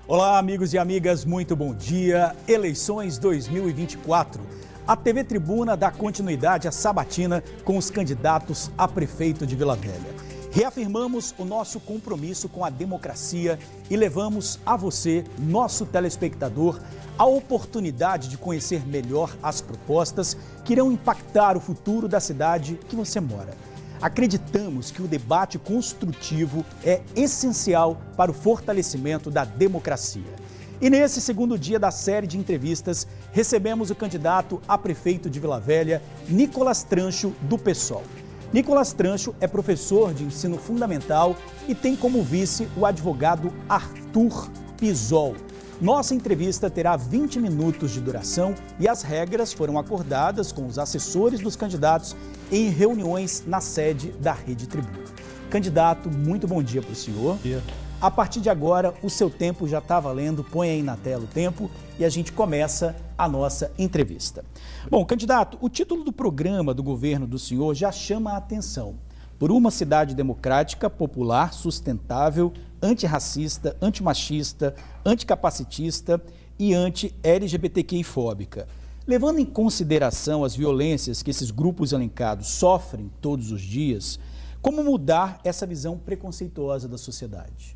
Olá, amigos e amigas, muito bom dia. Eleições 2024. A TV Tribuna dá continuidade à sabatina com os candidatos a prefeito de Vila Velha. Reafirmamos o nosso compromisso com a democracia e levamos a você, nosso telespectador, a oportunidade de conhecer melhor as propostas que irão impactar o futuro da cidade que você mora. Acreditamos que o debate construtivo é essencial para o fortalecimento da democracia. E nesse segundo dia da série de entrevistas, recebemos o candidato a prefeito de Vila Velha, Nicolas Trancho, do PSOL. Nicolas Trancho é professor de ensino fundamental e tem como vice o advogado Arthur Pisol. Nossa entrevista terá 20 minutos de duração e as regras foram acordadas com os assessores dos candidatos em reuniões na sede da Rede Tribuna. Candidato, muito bom dia para o senhor. Bom dia. A partir de agora, o seu tempo já está valendo, põe aí na tela o tempo e a gente começa a nossa entrevista. Bom, candidato, o título do programa do governo do senhor já chama a atenção. Por uma cidade democrática, popular, sustentável, antirracista, antimachista, anticapacitista e anti-LGBTQI-fóbica. Levando em consideração as violências que esses grupos elencados sofrem todos os dias, como mudar essa visão preconceituosa da sociedade?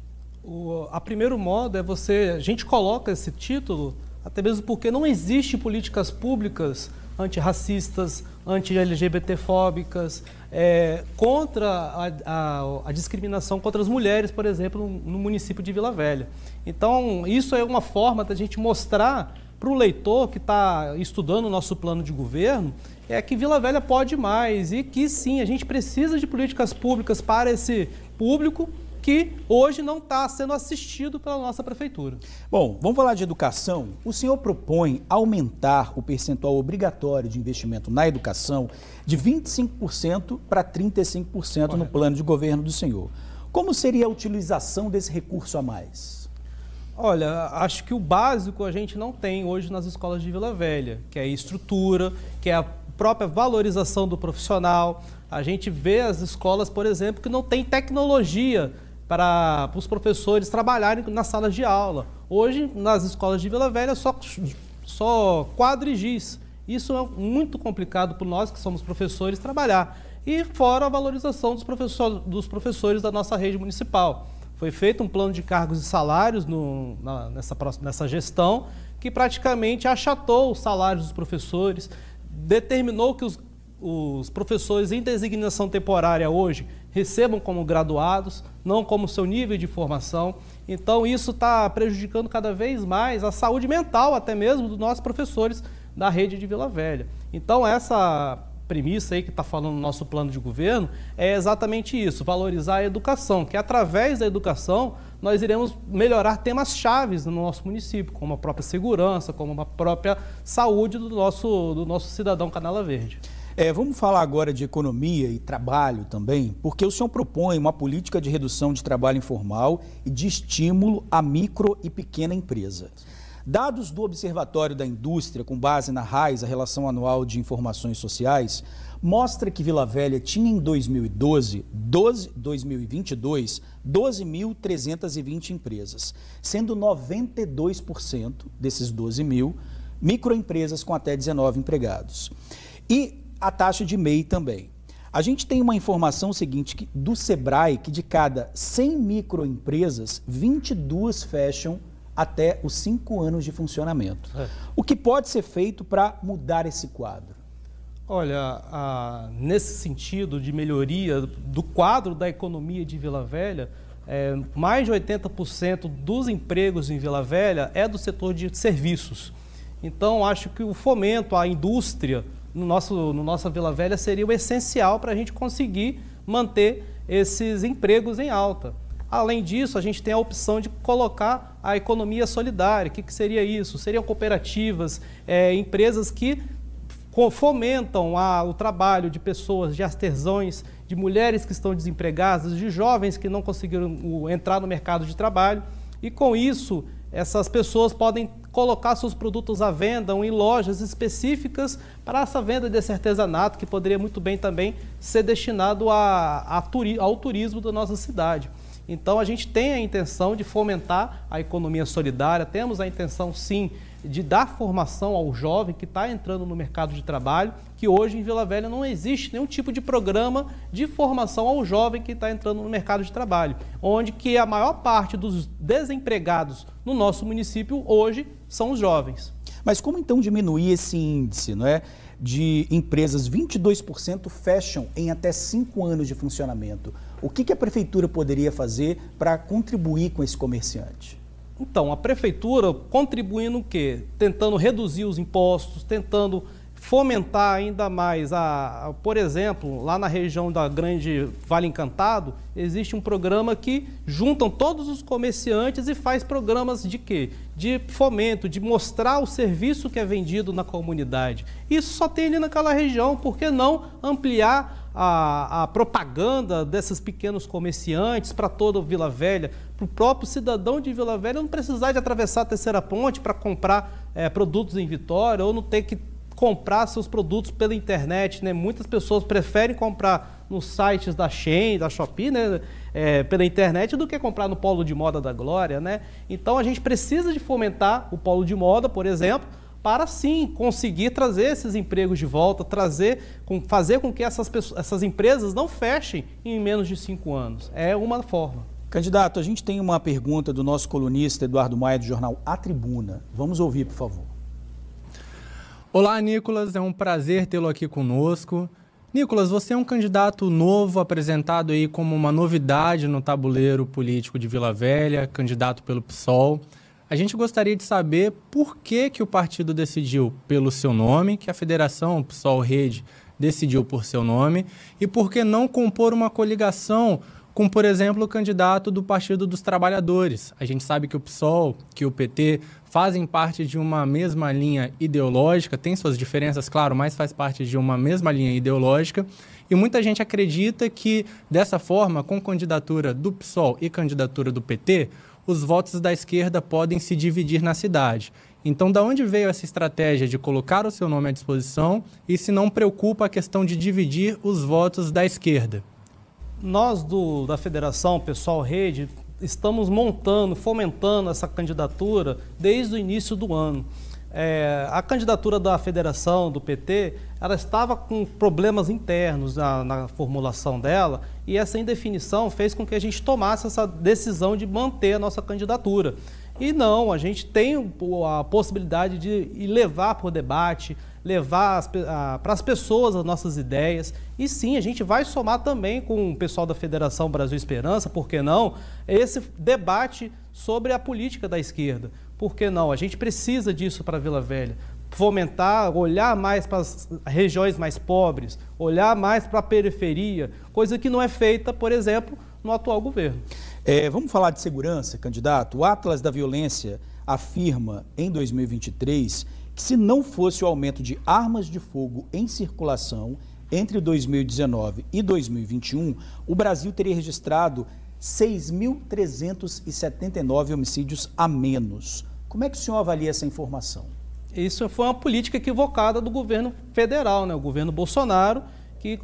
A primeiro modo a gente coloca esse título até mesmo porque não existe políticas públicas antirracistas, anti-LGBT-fóbicas, contra a discriminação contra as mulheres, por exemplo, no município de Vila Velha. Então, isso é uma forma da gente mostrar para o leitor que está estudando o nosso plano de governo, que Vila Velha pode mais e que sim, a gente precisa de políticas públicas para esse público que hoje não está sendo assistido pela nossa prefeitura. Bom, vamos falar de educação. O senhor propõe aumentar o percentual obrigatório de investimento na educação de 25% para 35% Correto. No plano de governo do senhor. Como seria a utilização desse recurso a mais? Olha, acho que o básico a gente não tem hoje nas escolas de Vila Velha, que é a estrutura, que é a própria valorização do profissional. A gente vê as escolas, por exemplo, que não tem tecnologia para os professores trabalharem nas salas de aula. Hoje, nas escolas de Vila Velha, só quadro e giz. Isso é muito complicado para nós, que somos professores, trabalhar. E fora a valorização dos professores da nossa rede municipal. Foi feito um plano de cargos e salários nessa gestão, que praticamente achatou os salários dos professores, determinou que os professores em designação temporária hoje recebam como graduados, não como seu nível de formação. Então, isso está prejudicando cada vez mais a saúde mental, até mesmo, dos nossos professores da rede de Vila Velha. Então, essa premissa aí que está falando no nosso plano de governo é exatamente isso, valorizar a educação, que através da educação nós iremos melhorar temas chaves no nosso município, como a própria segurança, como a própria saúde do nosso cidadão Canela Verde. Vamos falar agora de economia e trabalho também, porque o senhor propõe uma política de redução de trabalho informal e de estímulo à micro e pequena empresa. Dados do Observatório da Indústria, com base na RAIS, a Relação Anual de Informações Sociais, mostra que Vila Velha tinha em 2022 12.320 empresas, sendo 92% desses 12 mil microempresas com até 19 empregados. E a taxa de MEI também. A gente tem uma informação seguinte do Sebrae, que de cada 100 microempresas, 22 fecham até os 5 anos de funcionamento. O que pode ser feito para mudar esse quadro? Olha, nesse sentido de melhoria do quadro da economia de Vila Velha, mais de 80% dos empregos em Vila Velha é do setor de serviços. Então, acho que o fomento à indústria no nossa Vila Velha seria o essencial para a gente conseguir manter esses empregos em alta. Além disso, a gente tem a opção de colocar a economia solidária. O que seria isso? Seriam cooperativas, empresas que fomentam o trabalho de pessoas, de artesãos, de mulheres que estão desempregadas, de jovens que não conseguiram entrar no mercado de trabalho. E com isso, essas pessoas podem colocar seus produtos à venda em lojas específicas para essa venda desse artesanato, que poderia muito bem também ser destinado ao turismo da nossa cidade. Então, a gente tem a intenção de fomentar a economia solidária, temos a intenção, sim, de dar formação ao jovem que está entrando no mercado de trabalho, que hoje em Vila Velha não existe nenhum tipo de programa de formação ao jovem que está entrando no mercado de trabalho, onde que a maior parte dos desempregados no nosso município hoje são os jovens. Mas como então diminuir esse índice, não é? De empresas, 22% fecham em até 5 anos de funcionamento. O que a prefeitura poderia fazer para contribuir com esse comerciante? Então, a prefeitura contribuindo o quê? Tentando reduzir os impostos, tentando fomentar ainda mais, por exemplo, lá na região da Grande Vale Encantado, existe um programa que juntam todos os comerciantes e faz programas de quê? De fomento, de mostrar o serviço que é vendido na comunidade. Isso só tem ali naquela região, por que não ampliar a propaganda desses pequenos comerciantes para toda Vila Velha, para o próprio cidadão de Vila Velha não precisar de atravessar a Terceira Ponte para comprar produtos em Vitória, ou não ter que comprar seus produtos pela internet, né? Muitas pessoas preferem comprar nos sites da Shein, da Shopee, né? Pela internet, do que comprar no Polo de Moda da Glória, né? Então a gente precisa de fomentar o Polo de Moda, por exemplo, para sim conseguir trazer esses empregos de volta, fazer com que essas empresas não fechem em menos de 5 anos. É uma forma. Candidato, a gente tem uma pergunta do nosso colunista Eduardo Maia, do jornal A Tribuna. Vamos ouvir, por favor. Olá, Nicolas, é um prazer tê-lo aqui conosco. Nicolas, você é um candidato novo, apresentado aí como uma novidade no tabuleiro político de Vila Velha, candidato pelo PSOL. A gente gostaria de saber por que o partido decidiu pelo seu nome, que a Federação PSOL Rede decidiu por seu nome, e por que não compor uma coligação com, por exemplo, o candidato do Partido dos Trabalhadores. A gente sabe que o PSOL, que o PT fazem parte de uma mesma linha ideológica, tem suas diferenças, claro, mas faz parte de uma mesma linha ideológica, e muita gente acredita que, dessa forma, com candidatura do PSOL e candidatura do PT, os votos da esquerda podem se dividir na cidade. Então, da onde veio essa estratégia de colocar o seu nome à disposição e se não preocupa a questão de dividir os votos da esquerda? Nós da Federação PSOL Rede estamos fomentando essa candidatura desde o início do ano. A candidatura da Federação, do PT, ela estava com problemas internos na formulação dela, e essa indefinição fez com que a gente tomasse essa decisão de manter a nossa candidatura. E não, a gente tem a possibilidade de levar para o debate, levar para as pessoas as nossas ideias. E sim, a gente vai somar também com o pessoal da Federação Brasil Esperança, por que não, esse debate sobre a política da esquerda. Por que não? A gente precisa disso para Vila Velha. Fomentar, olhar mais para as regiões mais pobres, olhar mais para a periferia, coisa que não é feita, por exemplo, no atual governo. Vamos falar de segurança, candidato. O Atlas da Violência afirma, em 2023, que se não fosse o aumento de armas de fogo em circulação entre 2019 e 2021, o Brasil teria registrado 6.379 homicídios a menos. Como é que o senhor avalia essa informação? Isso foi uma política equivocada do governo federal, né? O governo Bolsonaro, que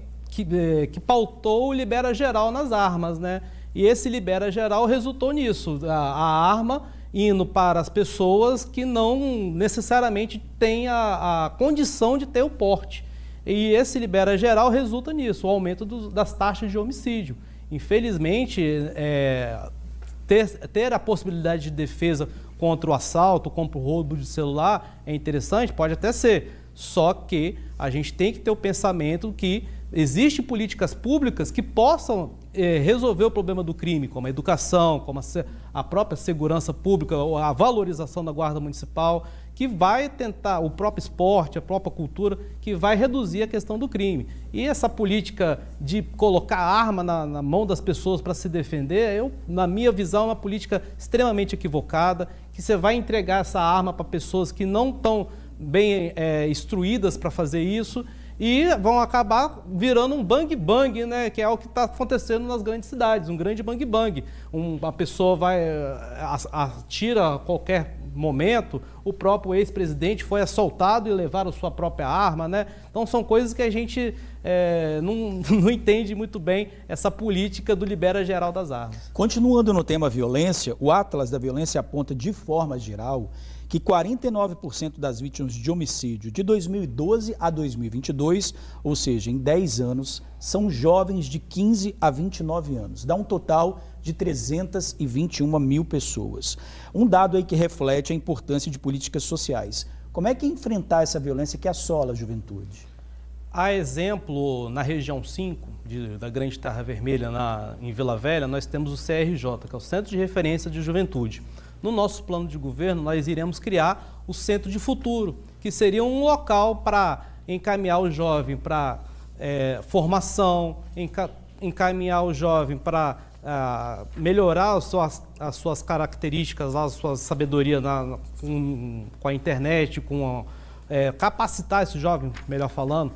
pautou o libera geral nas armas, né? E esse libera geral resultou nisso, a arma indo para as pessoas que não necessariamente têm a condição de ter o porte. E esse libera geral resulta nisso, o aumento das taxas de homicídio. Infelizmente, ter a possibilidade de defesa contra o assalto, contra o roubo de celular é interessante, pode até ser. Só que a gente tem que ter o pensamento que existem políticas públicas que possam resolver o problema do crime, como a educação, como a própria segurança pública, a valorização da Guarda Municipal, que vai tentar, o próprio esporte, a própria cultura, que vai reduzir a questão do crime. E essa política de colocar arma na mão das pessoas para se defender, na minha visão, é uma política extremamente equivocada, que você vai entregar essa arma para pessoas que não estão bem instruídas para fazer isso, e vão acabar virando um bang-bang, né, que é o que está acontecendo nas grandes cidades, um grande bang-bang. Uma pessoa atira a qualquer momento, o próprio ex-presidente foi assaltado e levaram sua própria arma, né? Então são coisas que a gente não entende muito bem essa política do libera geral das armas. Continuando no tema violência, o Atlas da Violência aponta de forma geral que 49% das vítimas de homicídio de 2012 a 2022, ou seja, em 10 anos, são jovens de 15 a 29 anos. Dá um total de 321 mil pessoas. Um dado aí que reflete a importância de políticas sociais. Como é que enfrentar essa violência que assola a juventude? A exemplo, na região 5 da Grande Terra Vermelha, em Vila Velha, nós temos o CRJ, que é o Centro de Referência de Juventude. No nosso plano de governo, nós iremos criar o Centro de Futuro, que seria um local para encaminhar o jovem para formação, encaminhar o jovem para melhorar as suas características, a sua sabedoria com a internet, capacitar esse jovem, melhor falando,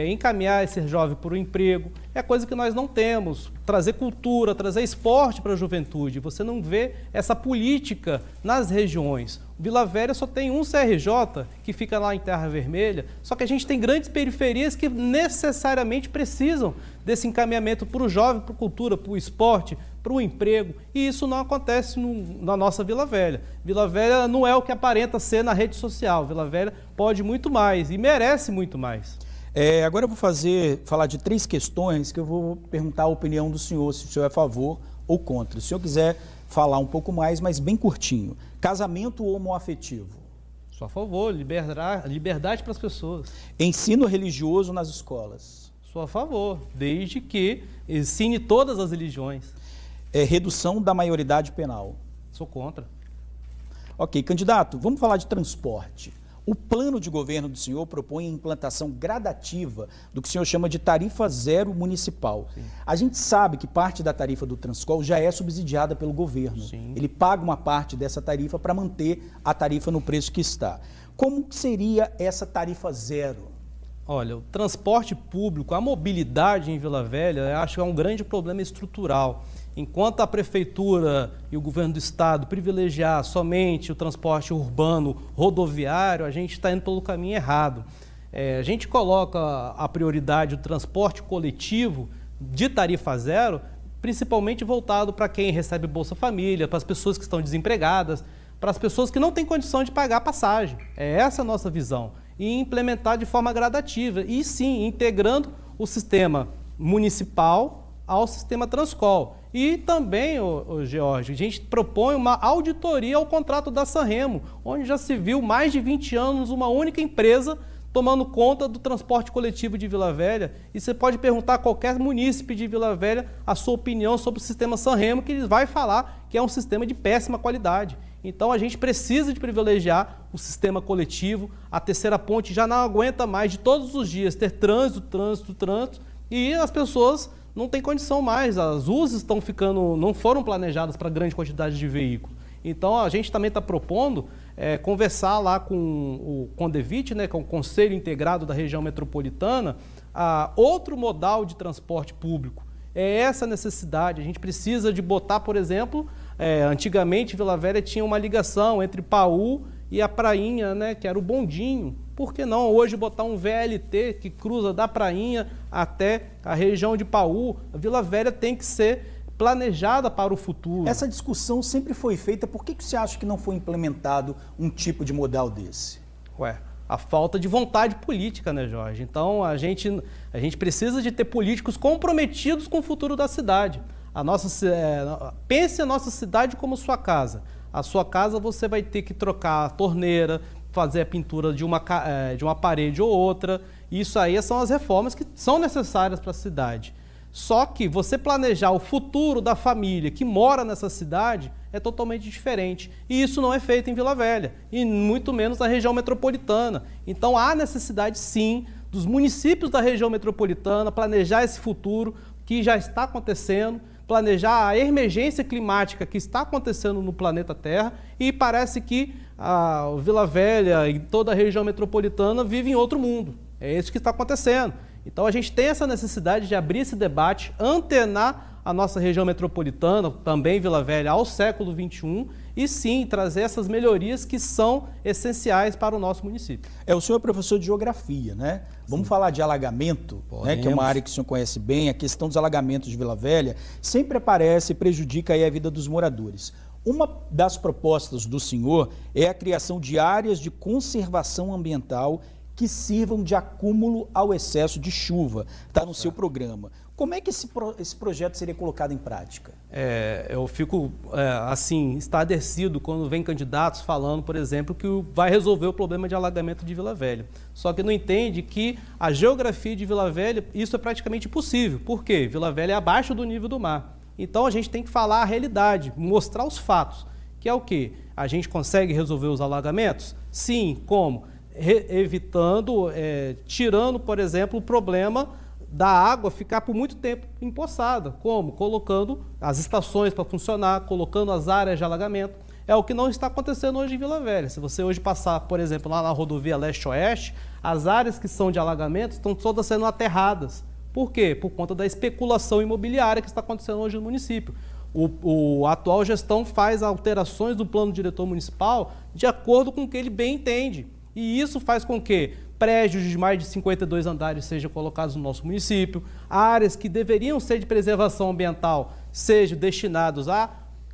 encaminhar esse jovem para o emprego. É coisa que nós não temos. Trazer cultura, trazer esporte para a juventude. Você não vê essa política nas regiões. Vila Velha só tem um CRJ, que fica lá em Terra Vermelha, só que a gente tem grandes periferias que necessariamente precisam desse encaminhamento para o jovem, para a cultura, para o esporte, para o emprego, e isso não acontece na nossa Vila Velha. Vila Velha não é o que aparenta ser na rede social. Vila Velha pode muito mais e merece muito mais. Agora eu vou falar de 3 questões que eu vou perguntar a opinião do senhor, se o senhor é a favor ou contra. Se o senhor quiser falar um pouco mais, mas bem curtinho. Casamento homoafetivo. Sou a favor, liberdade para as pessoas. Ensino religioso nas escolas. Sou a favor, desde que ensine todas as religiões. Redução da maioridade penal. Sou contra. Ok, candidato, vamos falar de transporte. O plano de governo do senhor propõe a implantação gradativa do que o senhor chama de tarifa zero municipal. Sim. A gente sabe que parte da tarifa do Transcol já é subsidiada pelo governo. Sim. Ele paga uma parte dessa tarifa para manter a tarifa no preço que está. Como seria essa tarifa zero? Olha, o transporte público, a mobilidade em Vila Velha, eu acho que é um grande problema estrutural. Enquanto a Prefeitura e o Governo do Estado privilegiar somente o transporte urbano rodoviário, a gente está indo pelo caminho errado. A gente coloca a prioridade do transporte coletivo de tarifa zero, principalmente voltado para quem recebe Bolsa Família, para as pessoas que estão desempregadas, para as pessoas que não têm condição de pagar a passagem. É essa a nossa visão. E implementar de forma gradativa. E sim, integrando o sistema municipal ao sistema Transcol. E também, George, a gente propõe uma auditoria ao contrato da Sanremo, onde já se viu mais de 20 anos uma única empresa tomando conta do transporte coletivo de Vila Velha. E você pode perguntar a qualquer munícipe de Vila Velha a sua opinião sobre o sistema Sanremo, que ele vai falar que é um sistema de péssima qualidade. Então a gente precisa de privilegiar o sistema coletivo. A Terceira Ponte já não aguenta mais de todos os dias ter trânsito, e as pessoas não têm condição mais. As USs não foram planejadas para grande quantidade de veículos. Então a gente também está propondo conversar lá com o CONDEVIT, né, que é o Conselho Integrado da Região Metropolitana, outro modal de transporte público. É essa necessidade. A gente precisa de botar, por exemplo, antigamente Vila Velha tinha uma ligação entre Paú e a Prainha, né, que era o bondinho. Por que não hoje botar um VLT que cruza da Prainha até a região de Paú? A Vila Velha tem que ser planejada para o futuro. Essa discussão sempre foi feita. Por que você acha que não foi implementado um tipo de modal desse? A falta de vontade política, né, Jorge? Então, a gente precisa de ter políticos comprometidos com o futuro da cidade. Pense a nossa cidade como sua casa. A sua casa você vai ter que trocar a torneira, fazer a pintura de uma parede ou outra. Isso aí são as reformas que são necessárias para a cidade. Só que você planejar o futuro da família que mora nessa cidade é totalmente diferente. E isso não é feito em Vila Velha, e muito menos na região metropolitana. Então há necessidade, sim, dos municípios da região metropolitana planejar esse futuro que já está acontecendo, planejar a emergência climática que está acontecendo no planeta Terra, e parece que a Vila Velha e toda a região metropolitana vivem em outro mundo. É isso que está acontecendo. Então a gente tem essa necessidade de abrir esse debate, antenar a nossa região metropolitana, também Vila Velha, ao século XXI, e sim trazer essas melhorias que são essenciais para o nosso município. O senhor é professor de geografia, né? Vamos falar de alagamento, né, que é uma área que o senhor conhece bem. A questão dos alagamentos de Vila Velha sempre aparece e prejudica aí a vida dos moradores. Uma das propostas do senhor é a criação de áreas de conservação ambiental que sirvam de acúmulo ao excesso de chuva. Está no seu programa. Como é que esse projeto seria colocado em prática? Eu fico, assim, estarrecido quando vem candidatos falando, por exemplo, que vai resolver o problema de alagamento de Vila Velha. Só que não entende que a geografia de Vila Velha, isso é praticamente impossível. Por quê? Vila Velha é abaixo do nível do mar. Então, a gente tem que falar a realidade, mostrar os fatos, que é o quê? A gente consegue resolver os alagamentos? Sim, como? Evitando, tirando, por exemplo, o problema da água ficar por muito tempo empoçada. Como? Colocando as estações para funcionar, colocando as áreas de alagamento. É o que não está acontecendo hoje em Vila Velha. Se você hoje passar, por exemplo, lá na rodovia Leste-Oeste, as áreas que são de alagamento estão todas sendo aterradas. Por quê? Por conta da especulação imobiliária que está acontecendo hoje no município. A atual gestão faz alterações do plano diretor municipal de acordo com o que ele bem entende. E isso faz com que prédios de mais de 52 andares sejam colocados no nosso município, áreas que deveriam ser de preservação ambiental sejam destinados à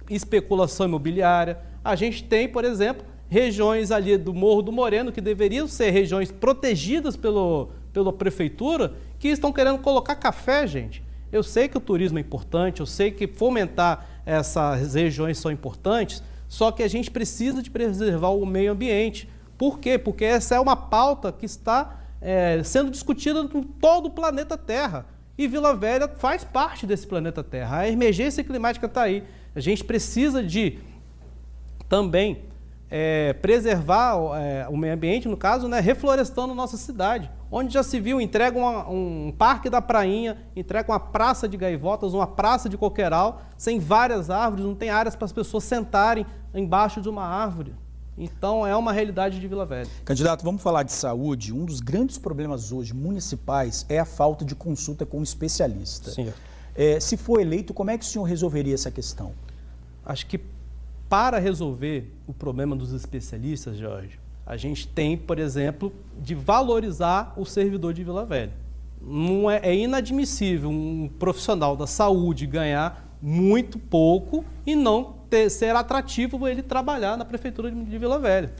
especulação imobiliária. A gente tem, por exemplo, regiões ali do Morro do Moreno que deveriam ser regiões protegidas pela prefeitura, que estão querendo colocar café, gente. Eu sei que o turismo é importante, eu sei que fomentar essas regiões são importantes, só que a gente precisa de preservar o meio ambiente. Por quê? Porque essa é uma pauta que está sendo discutida em todo o planeta Terra. E Vila Velha faz parte desse planeta Terra. A emergência climática está aí. A gente precisa de também preservar o meio ambiente, no caso, né, reflorestando nossa cidade. Onde já se viu, entrega um parque da prainha, entrega uma praça de gaivotas, uma praça de coqueiral, sem várias árvores, não tem áreas para as pessoas sentarem embaixo de uma árvore. Então, é uma realidade de Vila Velha. Candidato, vamos falar de saúde. Um dos grandes problemas hoje municipais é a falta de consulta com um especialista. Sim. Se for eleito, como é que o senhor resolveria essa questão? Acho que para resolver o problema dos especialistas, Jorge, a gente tem, por exemplo, de valorizar o servidor de Vila Velha. Não é inadmissível um profissional da saúde ganhar muito pouco e não ser atrativo ele trabalhar na prefeitura de Vila Velha.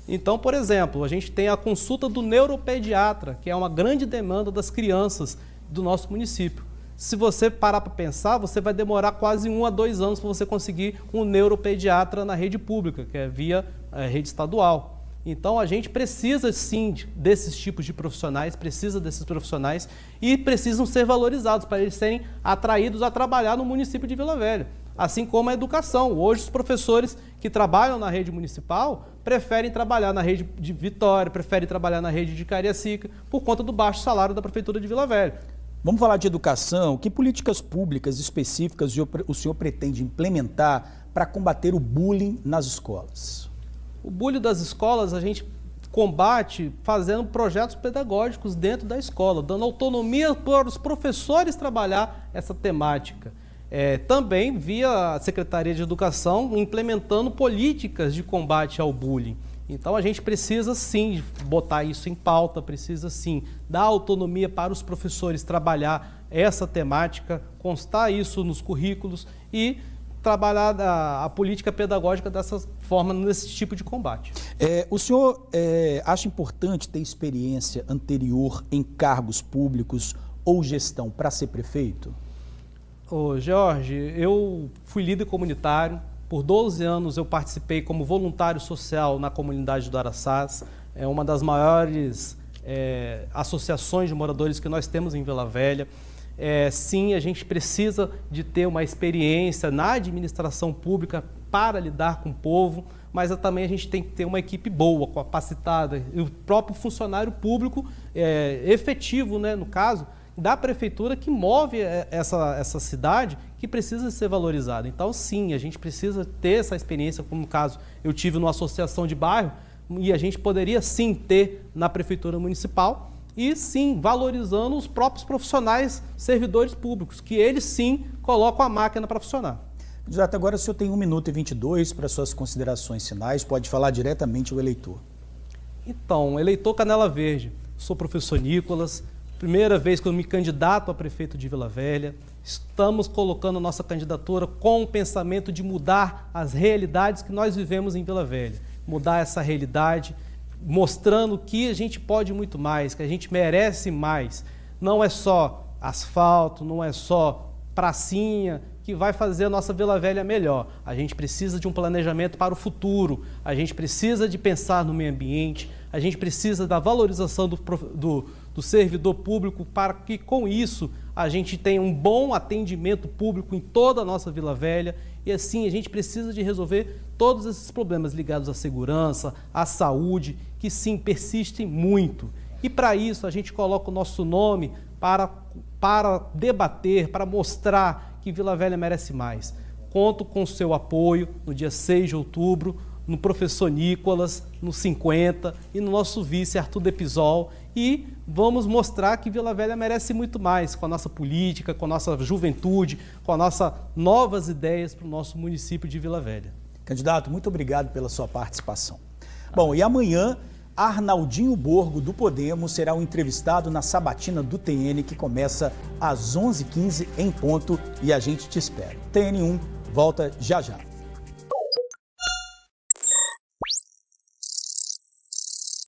Então, por exemplo, a gente tem a consulta do neuropediatra, que é uma grande demanda das crianças do nosso município. Se você parar para pensar, você vai demorar quase 1 a 2 anos para você conseguir um neuropediatra na rede pública, que é via rede estadual. Então, a gente precisa, sim, desses tipos de profissionais, precisa desses profissionais e precisam ser valorizados para eles serem atraídos a trabalhar no município de Vila Velha. Assim como a educação. Hoje, os professores que trabalham na rede municipal preferem trabalhar na rede de Vitória, preferem trabalhar na rede de Cariacica, por conta do baixo salário da prefeitura de Vila Velha. Vamos falar de educação. Que políticas públicas específicas o senhor pretende implementar para combater o bullying nas escolas? O bullying das escolas a gente combate fazendo projetos pedagógicos dentro da escola, dando autonomia para os professores trabalhar essa temática. Também via a Secretaria de Educação implementando políticas de combate ao bullying. Então a gente precisa sim botar isso em pauta, precisa sim dar autonomia para os professores trabalhar essa temática, constar isso nos currículos e trabalhar a política pedagógica dessa forma, nesse tipo de combate. O senhor acha importante ter experiência anterior em cargos públicos ou gestão para ser prefeito? Jorge, eu fui líder comunitário. Por 12 anos eu participei como voluntário social na comunidade do Araçás. É uma das maiores associações de moradores que nós temos em Vila Velha. Sim, a gente precisa de ter uma experiência na administração pública para lidar com o povo, mas também a gente tem que ter uma equipe boa, capacitada, e o próprio funcionário público efetivo, né, no caso, da prefeitura que move essa cidade, que precisa ser valorizada. Então, sim, a gente precisa ter essa experiência, como no caso eu tive numa associação de bairro, e a gente poderia sim ter na prefeitura municipal e sim valorizando os próprios profissionais servidores públicos, que eles sim colocam a máquina para funcionar. Candidato, agora o senhor tem 1 minuto e 22 para suas considerações finais, pode falar diretamente ao eleitor. Então, eleitor Canela Verde, sou professor Nicolas, primeira vez que eu me candidato a prefeito de Vila Velha, estamos colocando a nossa candidatura com o pensamento de mudar as realidades que nós vivemos em Vila Velha, mudar essa realidade, mostrando que a gente pode muito mais, que a gente merece mais, não é só asfalto, não é só pracinha, que vai fazer a nossa Vila Velha melhor. A gente precisa de um planejamento para o futuro, a gente precisa de pensar no meio ambiente, a gente precisa da valorização do servidor público para que, com isso, a gente tenha um bom atendimento público em toda a nossa Vila Velha e, assim, a gente precisa de resolver todos esses problemas ligados à segurança, à saúde, que, sim, persistem muito. E, para isso, a gente coloca o nosso nome para debater, para mostrar que Vila Velha merece mais. Conto com o seu apoio no dia 6 de outubro, no professor Nicolas, no 50 e no nosso vice Arthur Depisol, e vamos mostrar que Vila Velha merece muito mais com a nossa política, com a nossa juventude, com as nossas novas ideias para o nosso município de Vila Velha. Candidato, muito obrigado pela sua participação. Bom, e amanhã Arnaldinho Borgo, do Podemos, será o entrevistado na sabatina do TN, que começa às 11h15 em ponto, e a gente te espera. TN1 volta já já.